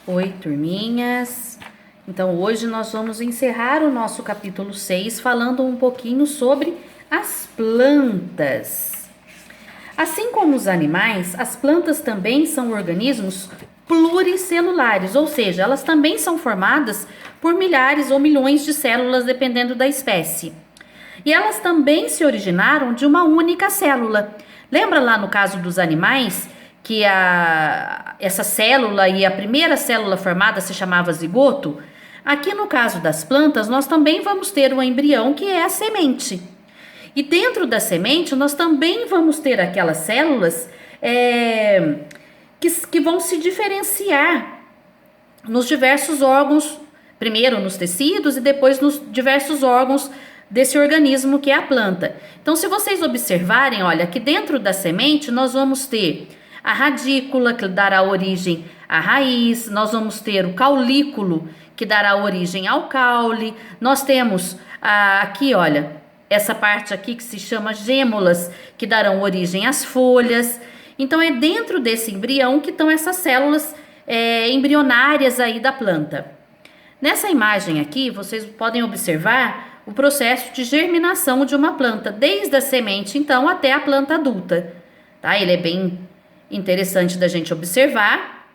Oi, turminhas! Então, hoje nós vamos encerrar o nosso capítulo 6 falando um pouquinho sobre as plantas. Assim como os animais, as plantas também são organismos pluricelulares, ou seja, elas também são formadas por milhares ou milhões de células, dependendo da espécie. E elas também se originaram de uma única célula. Lembra lá no caso dos animais que essa célula e a primeira célula formada se chamava zigoto? Aqui no caso das plantas, nós também vamos ter um embrião que é a semente. E dentro da semente, nós também vamos ter aquelas células que vão se diferenciar nos diversos órgãos, primeiro nos tecidos e depois nos diversos órgãos desse organismo que é a planta. Então, se vocês observarem, olha, que dentro da semente nós vamos ter a radícula, que dará origem à raiz, nós vamos ter o caulículo, que dará origem ao caule, nós temos aqui, olha, essa parte aqui que se chama gêmulas, que darão origem às folhas. Então, é dentro desse embrião que estão essas células embrionárias aí da planta. Nessa imagem aqui, vocês podem observar o processo de germinação de uma planta, desde a semente, então, até a planta adulta. Tá? Ele é bem interessante da gente observar.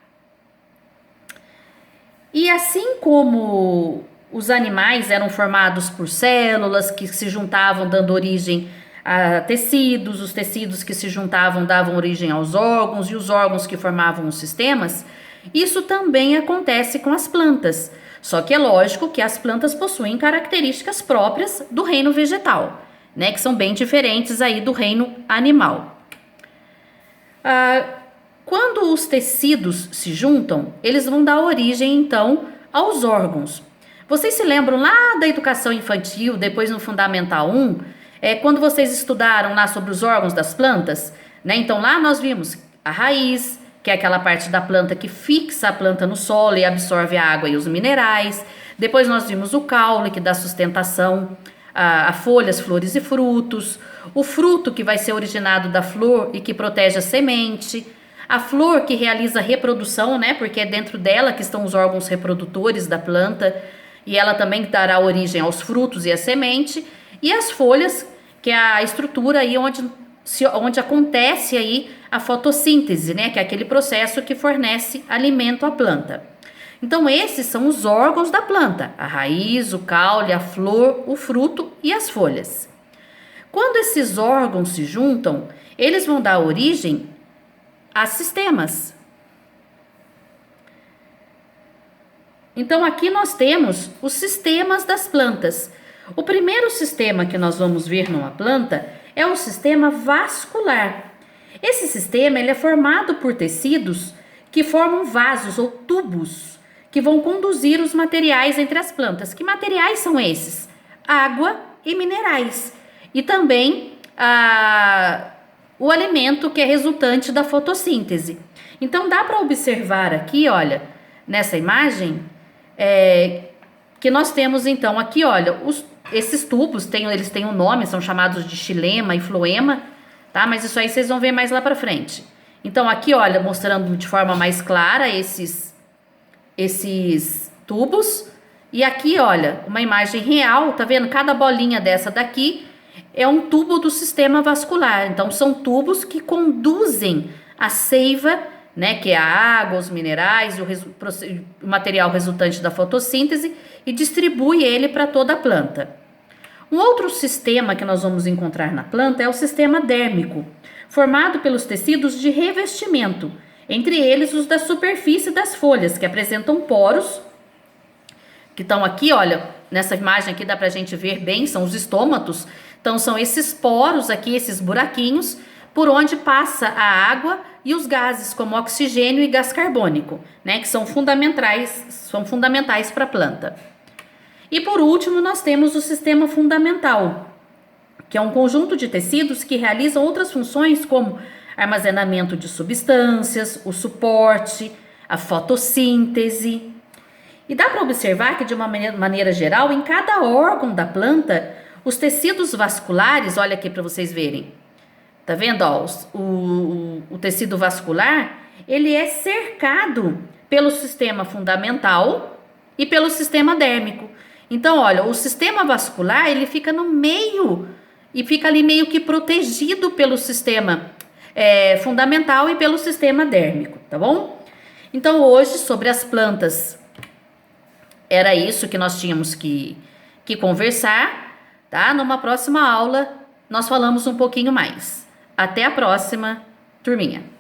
E assim como os animais eram formados por células que se juntavam dando origem a tecidos, os tecidos que se juntavam davam origem aos órgãos e os órgãos que formavam os sistemas, isso também acontece com as plantas. Só que é lógico que as plantas possuem características próprias do reino vegetal, né, que são bem diferentes aí do reino animal. Quando os tecidos se juntam, eles vão dar origem, então, aos órgãos. Vocês se lembram lá da educação infantil, depois no Fundamental 1, quando vocês estudaram lá sobre os órgãos das plantas, né? Então, lá nós vimos a raiz, que é aquela parte da planta que fixa a planta no solo e absorve a água e os minerais. Depois nós vimos o caule, que dá sustentação a folhas, flores e frutos. O fruto, que vai ser originado da flor e que protege a semente. A flor, que realiza a reprodução, né? Porque é dentro dela que estão os órgãos reprodutores da planta. E ela também dará origem aos frutos e à semente. E as folhas, que é a estrutura aí onde acontece aí a fotossíntese, né? Que é aquele processo que fornece alimento à planta. Então, esses são os órgãos da planta: a raiz, o caule, a flor, o fruto e as folhas. Quando esses órgãos se juntam, eles vão dar origem a sistemas. Então, aqui nós temos os sistemas das plantas. O primeiro sistema que nós vamos ver numa planta é o sistema vascular. Esse sistema ele é formado por tecidos que formam vasos ou tubos que vão conduzir os materiais entre as plantas. Que materiais são esses? Água e minerais. E também o alimento que é resultante da fotossíntese. Então, dá para observar aqui, olha, nessa imagem, que nós temos então aqui, olha, esses tubos, eles têm um nome, são chamados de xilema e floema, tá? Mas isso aí vocês vão ver mais lá pra frente. Então aqui, olha, mostrando de forma mais clara esses tubos. E aqui, olha, uma imagem real, tá vendo? Cada bolinha dessa daqui é um tubo do sistema vascular. Então são tubos que conduzem a seiva, né, que é a água, os minerais, o material resultante da fotossíntese, e distribui ele para toda a planta. Um outro sistema que nós vamos encontrar na planta é o sistema dérmico, formado pelos tecidos de revestimento, entre eles os da superfície das folhas, que apresentam poros, que estão aqui, olha, nessa imagem aqui dá para a gente ver bem, são os estômatos. Então são esses poros aqui, esses buraquinhos, por onde passa a água e os gases como oxigênio e gás carbônico, né, que são fundamentais para a planta. E por último, nós temos o sistema fundamental, que é um conjunto de tecidos que realizam outras funções como armazenamento de substâncias, o suporte, a fotossíntese. E dá para observar que, de uma maneira geral, em cada órgão da planta, os tecidos vasculares, olha aqui para vocês verem, tá vendo? Ó, o tecido vascular, ele é cercado pelo sistema fundamental e pelo sistema dérmico. Então, olha, o sistema vascular, ele fica no meio e fica ali meio que protegido pelo sistema fundamental e pelo sistema dérmico, tá bom? Então, hoje, sobre as plantas, era isso que nós tínhamos que conversar, tá? Numa próxima aula, nós falamos um pouquinho mais. Até a próxima, turminha!